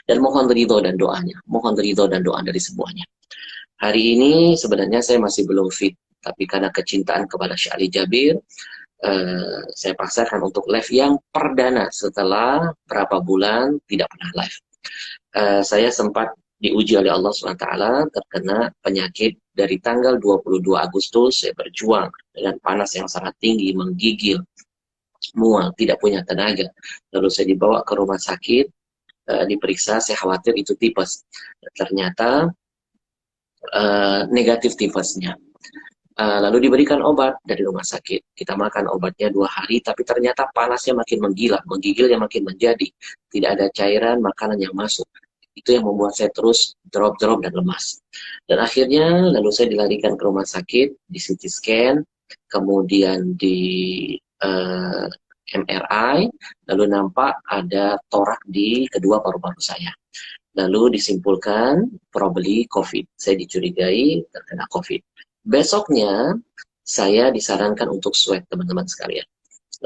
Dan mohon ridho dan doanya, mohon ridho dan doa dari semuanya. Hari ini sebenarnya saya masih belum fit, tapi karena kecintaan kepada Syekh Ali Jabir, saya paksakan untuk live yang perdana setelah berapa bulan tidak pernah live. Saya sempat diuji oleh Allah SWT terkena penyakit dari tanggal 22 Agustus. Saya berjuang dengan panas yang sangat tinggi, menggigil, mual, tidak punya tenaga. Lalu saya dibawa ke rumah sakit, diperiksa, saya khawatir itu tipes. Ternyata negatif tipesnya. Lalu diberikan obat dari rumah sakit. Kita makan obatnya 2 hari, tapi ternyata panasnya makin menggila, menggigilnya makin menjadi. Tidak ada cairan makanan yang masuk. Itu yang membuat saya terus drop-drop dan lemas. Dan akhirnya lalu saya dilarikan ke rumah sakit, di CT scan, kemudian di uh, MRI, lalu nampak ada torak di kedua paru-paru saya. Lalu disimpulkan probably COVID. Saya dicurigai terkena COVID. Besoknya saya disarankan untuk swab teman-teman sekalian.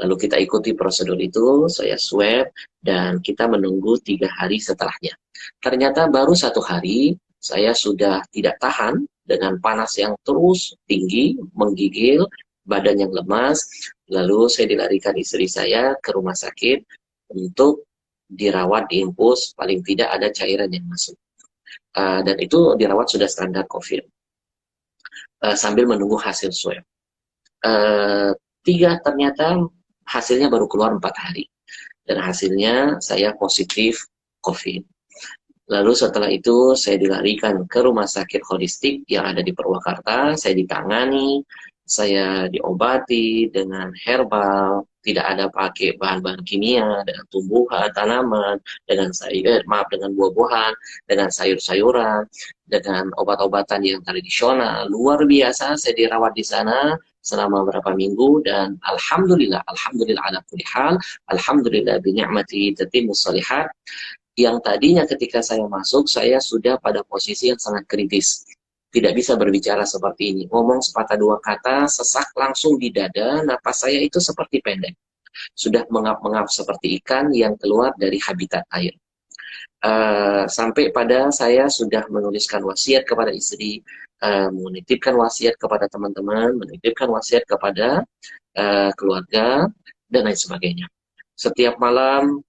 Lalu kita ikuti prosedur itu, saya swab, dan kita menunggu 3 hari setelahnya. Ternyata baru 1 hari, saya sudah tidak tahan dengan panas yang terus tinggi, menggigil, badan yang lemas. Lalu saya dilarikan istri saya ke rumah sakit untuk dirawat, diinfus, paling tidak ada cairan yang masuk. Dan itu dirawat sudah standar COVID. Sambil menunggu hasil swab. Uh, ternyata hasilnya baru keluar 4 hari. Dan hasilnya saya positif COVID. Lalu setelah itu saya dilarikan ke rumah sakit holistik yang ada di Purwakarta. Saya ditangani, saya diobati dengan herbal, tidak ada pakai bahan-bahan kimia, dengan tumbuhan, tanaman, dengan sayur, maaf, dengan buah-buahan, dengan sayur-sayuran, dengan obat-obatan yang tradisional. Luar biasa, saya dirawat di sana selama beberapa minggu dan alhamdulillah ala kulli hal, alhamdulillah bi ni'mati tatimmus shalihat. Yang tadinya ketika saya masuk, saya sudah pada posisi yang sangat kritis. Tidak bisa berbicara seperti ini. Ngomong sepatah dua kata, sesak langsung di dada, napas saya itu seperti pendek. Sudah mengap-mengap seperti ikan yang keluar dari habitat air. Sampai pada saya sudah menuliskan wasiat kepada istri, menitipkan wasiat kepada teman-teman, menitipkan wasiat kepada keluarga, dan lain sebagainya. Setiap malam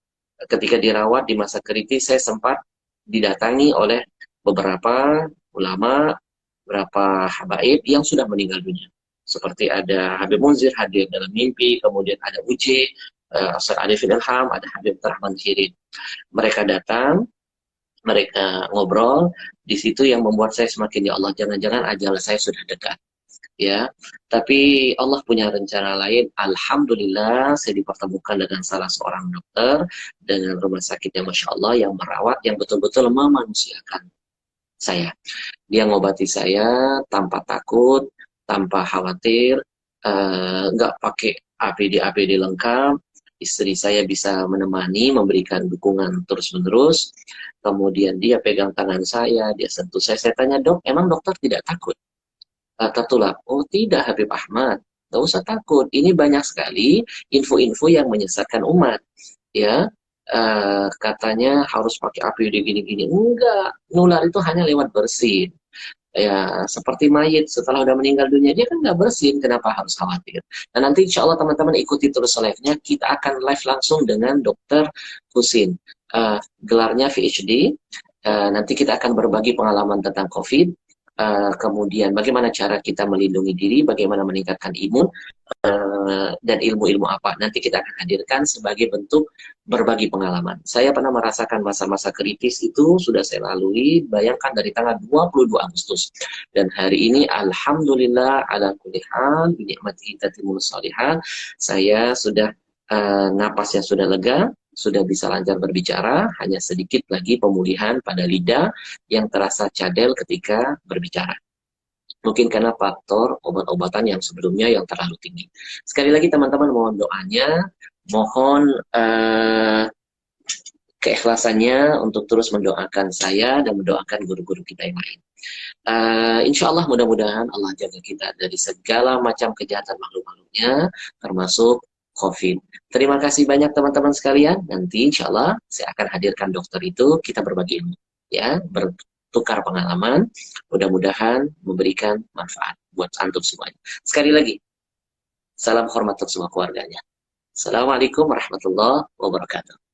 ketika dirawat di masa kritis, saya sempat didatangi oleh beberapa ulama, beberapa habaib yang sudah meninggal dunia. Seperti ada Habib Munzir hadir dalam mimpi, kemudian ada UJ, Ustaz Arifin Ilham, ada Habib Rahman Kirin. Mereka datang, mereka ngobrol, di situ yang membuat saya semakin, ya Allah, jangan-jangan ajal saya sudah dekat. Ya, tapi Allah punya rencana lain. Alhamdulillah saya dipertemukan dengan salah seorang dokter dengan rumah sakit yang Masya Allah yang merawat, yang betul-betul memanusiakan saya. Dia ngobati saya tanpa takut, tanpa khawatir, nggak pakai APD-APD lengkap. Istri saya bisa menemani, memberikan dukungan terus-menerus. Kemudian dia pegang tangan saya, dia sentuh saya. Saya tanya, dok, emang dokter tidak takut? Tertular. Oh tidak Habib Ahmad, nggak usah takut. Ini banyak sekali info-info yang menyesatkan umat. Ya, katanya harus pakai APD gini-gini. Enggak, nular itu hanya lewat bersin. Ya, seperti mayit setelah udah meninggal dunia, dia kan nggak bersin, kenapa harus khawatir? Dan nanti insya Allah teman-teman ikuti terus live-nya, kita akan live langsung dengan Dokter Husin. Gelarnya PhD, nanti kita akan berbagi pengalaman tentang COVID, kemudian bagaimana cara kita melindungi diri, bagaimana meningkatkan imun, dan ilmu-ilmu apa. Nanti kita akan hadirkan sebagai bentuk berbagi pengalaman. Saya pernah merasakan masa-masa kritis itu sudah saya lalui, bayangkan dari tanggal 22 Agustus. Dan hari ini Alhamdulillah ala kulli hal, binikmati tatimul shalihat, saya sudah napasnya sudah lega, sudah bisa lancar berbicara, hanya sedikit lagi pemulihan pada lidah yang terasa cadel ketika berbicara. Mungkin karena faktor obat-obatan yang sebelumnya yang terlalu tinggi. Sekali lagi teman-teman mohon doanya, mohon keikhlasannya untuk terus mendoakan saya dan mendoakan guru-guru kita yang lain. Insya Allah mudah-mudahan Allah jaga kita dari segala macam kejahatan makhluk-makhluknya, termasuk COVID. Terima kasih banyak teman-teman sekalian. Nanti insya Allah saya akan hadirkan dokter itu, kita berbagi ilmu. Ya, bertukar pengalaman. Mudah-mudahan memberikan manfaat buat antum semuanya. Sekali lagi, salam hormat untuk semua keluarganya. Assalamualaikum warahmatullahi wabarakatuh.